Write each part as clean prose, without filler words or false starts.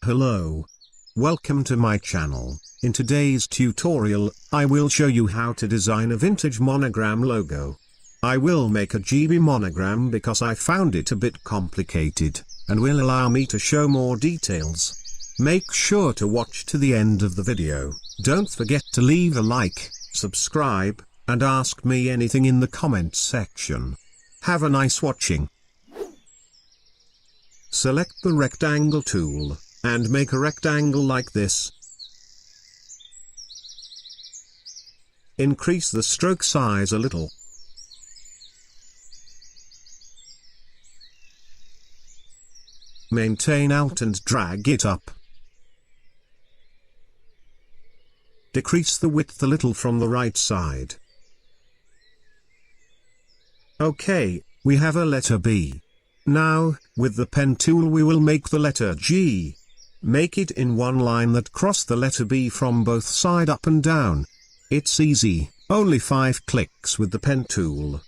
Hello. Welcome to my channel. In today's tutorial, I will show you how to design a vintage monogram logo. I will make a GB monogram because I found it a bit complicated, and will allow me to show more details. Make sure to watch to the end of the video. Don't forget to leave a like, subscribe, and ask me anything in the comments section. Have a nice watching. Select the rectangle tool, and make a rectangle like this. Increase the stroke size a little. Maintain Alt and drag it up. Decrease the width a little from the right side. OK, we have a letter B. Now, with the pen tool we will make the letter G. Make it in one line that cross the letter B from both side up and down. It's easy, only 5 clicks with the pen tool.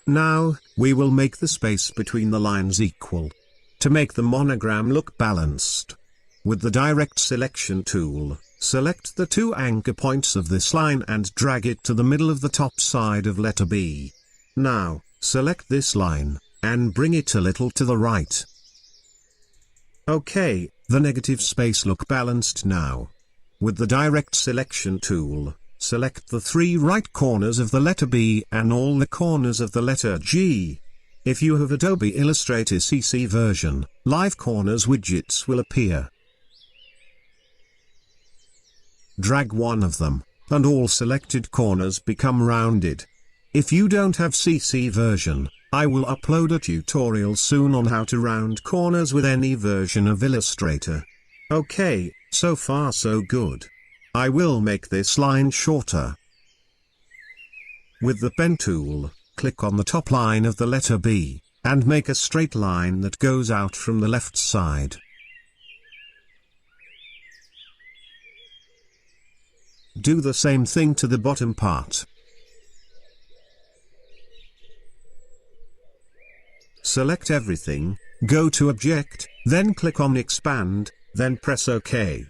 Now, we will make the space between the lines equal. To make the monogram look balanced. With the direct selection tool, select the 2 anchor points of this line and drag it to the middle of the top side of letter B. Now, select this line, and bring it a little to the right. OK, the negative space look balanced now. With the direct selection tool, select the 3 right corners of the letter B and all the corners of the letter G. If you have Adobe Illustrator CC version, Live Corners widgets will appear. Drag one of them, and all selected corners become rounded. If you don't have CC version, I will upload a tutorial soon on how to round corners with any version of Illustrator. OK, so far so good. I will make this line shorter. With the pen tool, click on the top line of the letter B, and make a straight line that goes out from the left side. Do the same thing to the bottom part. Select everything, go to Object, then click on Expand, then press OK.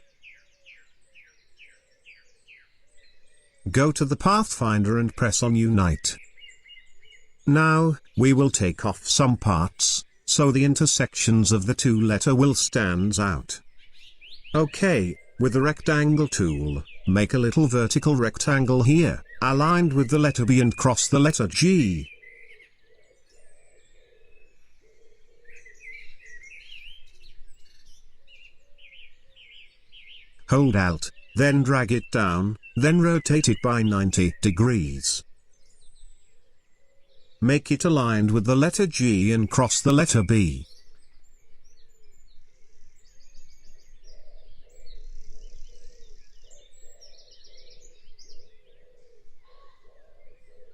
Go to the Pathfinder and press on Unite. Now, we will take off some parts, so the intersections of the 2 letters will stand out. OK, with the rectangle tool, make a little vertical rectangle here, aligned with the letter B and cross the letter G. Hold Alt, then drag it down, then rotate it by 90 degrees. Make it aligned with the letter G and cross the letter B.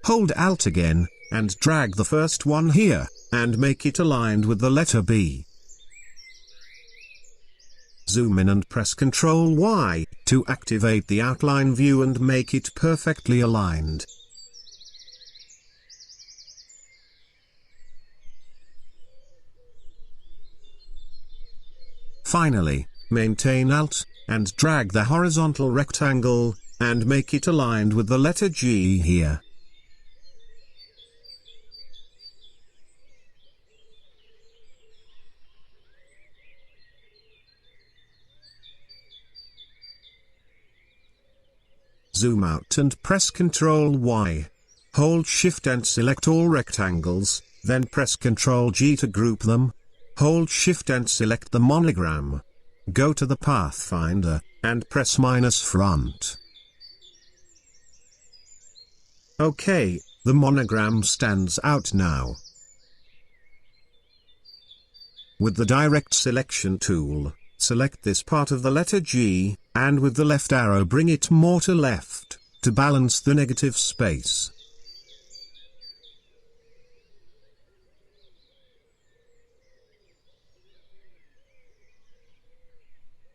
Hold Alt again, and drag the first one here, and make it aligned with the letter B. Zoom in and press Ctrl Y, to activate the outline view and make it perfectly aligned. Finally, maintain Alt, and drag the horizontal rectangle, and make it aligned with the letter G here. Zoom out and press Ctrl Y. Hold Shift and select all rectangles, then press Ctrl G to group them. Hold Shift and select the monogram. Go to the Pathfinder, and press -front. OK, the monogram stands out now. With the direct selection tool, select this part of the letter G, and with the left arrow bring it more to left, to balance the negative space.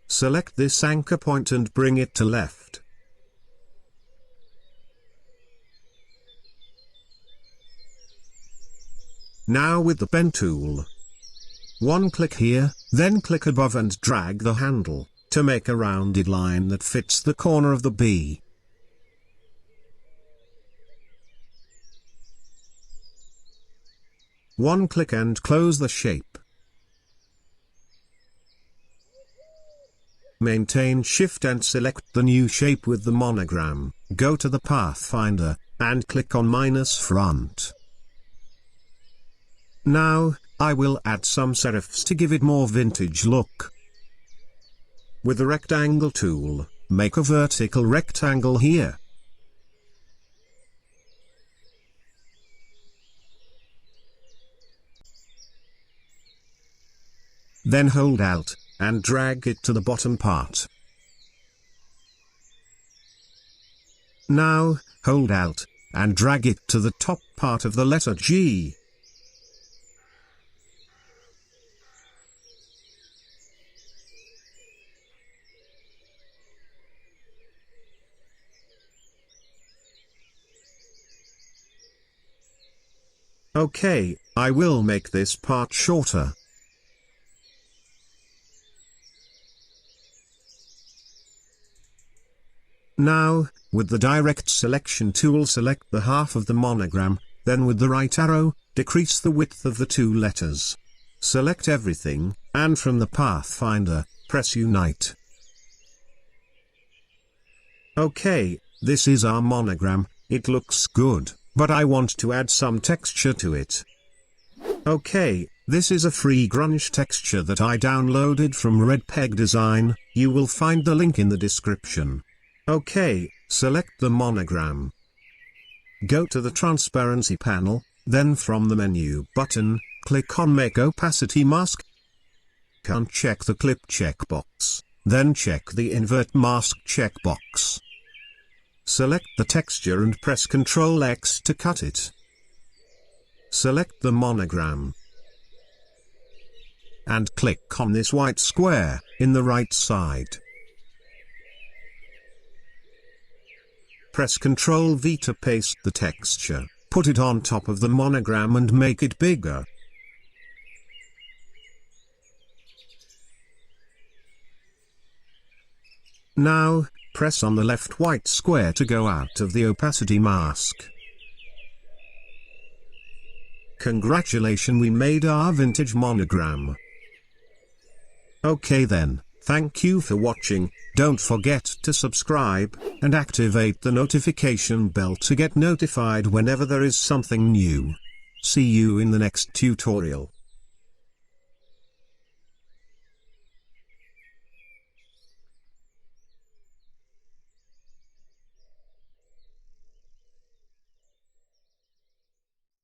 Select this anchor point and bring it to left. Now with the pen tool. One click here, then click above and drag the handle, to make a rounded line that fits the corner of the B. One click and close the shape. Maintain Shift and select the new shape with the monogram, go to the Pathfinder, and click on -front. Now, I will add some serifs to give it more vintage look. With the rectangle tool, make a vertical rectangle here. Then hold Alt, and drag it to the bottom part. Now, hold Alt, and drag it to the top part of the letter G. Okay, I will make this part shorter. Now, with the Direct Selection tool select the half of the monogram, then with the right arrow, decrease the width of the two letters. Select everything, and from the Pathfinder, press Unite. Okay, this is our monogram, it looks good, but I want to add some texture to it. Okay, this is a free grunge texture that I downloaded from Redpeg Design, you will find the link in the description. Okay, select the monogram. Go to the transparency panel, then from the menu button, click on Make Opacity Mask. Uncheck the Clip checkbox, then check the Invert Mask checkbox. Select the texture and press Ctrl X to cut it. Select the monogram. And click on this white square, in the right side. Press Ctrl V to paste the texture, put it on top of the monogram and make it bigger. Now, press on the left white square to go out of the opacity mask. Congratulations, we made our vintage monogram. Okay then, thank you for watching, don't forget to subscribe, and activate the notification bell to get notified whenever there is something new. See you in the next tutorial.